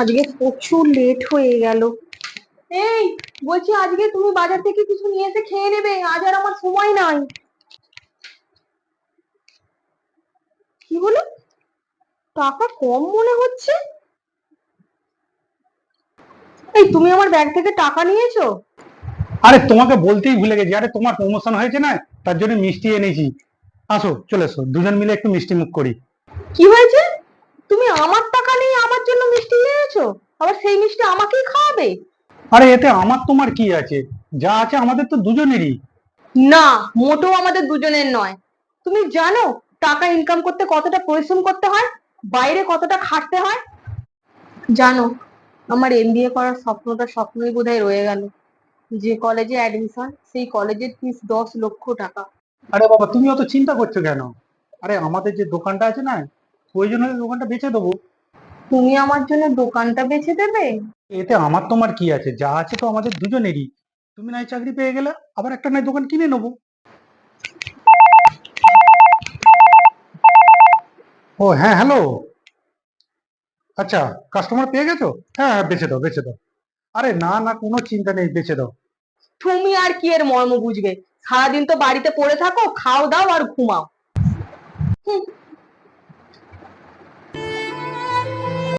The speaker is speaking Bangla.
আজকে প্রচুর লেট হয়ে গেল। এই, বলছি আজকে তুমি বাজার থেকে কিছু নিয়ে এসে খেয়ে নেবে, আজ আর আমার সময় নাই। কি হলো? টাকা কম মনে হচ্ছে। এই, তুমি আমার ব্যাগ থেকে টাকা নিয়েছো? আরে তোমাকে বলতেই ভুলে গেছি। আরে তোমার প্রমোশন হয়েছে না, তার জন্য মিষ্টি এনেছি। আসো, চলে এসো, দুজন মিলে একটু মিষ্টি মুখ করি। কি হয়েছে? তুমি আমার টাকা নিয়ে আমার জন্য মিষ্টি নিয়ে এনেছো, আবার সেই মিষ্টি আমাকেই খাওয়াবে? আরে এতে আমার তোমার কি আছে? যা আছে আমাদের তো দুজনেরই। না, মোটেও আমাদের দুজনের নয়। তুমি জানো টাকা ইনকাম করতে কতটা পরিশ্রম করতে হয়, বাইরে কতটা খাটতে হয়? জানো, আমার এমবিএ করার স্বপ্নটা স্বপ্নই বোধহয় রয়ে গেল। যে কলেজে অ্যাডমিশন, সেই কলেজের ফিস 10 লক্ষ টাকা। আরে বাবা, তুমি অত চিন্তা করছো কেন? আরে আমাদের যে দোকানটা আছে না, প্রয়োজন হলে দোকানটা বেচে দেবো। তুমি আমার জন্য দোকানটা বেচে দেবে? এতে আমার তোমার কি আছে? যা আছে তো আমাদের দুজনেরই। তুমি নাই চাকরি পেয়ে গেলে, আবার একটা নাই দোকান কিনে নেবো। ও হ্যাঁ, হ্যালো। আচ্ছা, কাস্টমার পেয়ে গেছো? হ্যাঁ হ্যাঁ, বেচে দাও, বেচে দাও। আরে না না, কোনো চিন্তা নেই, বেচে দাও। তুমি আর কি এর মর্ম বুঝবে? সারাদিন তো বাড়িতে পড়ে থাকো, খাও দাও আর ঘুমাও। হুম,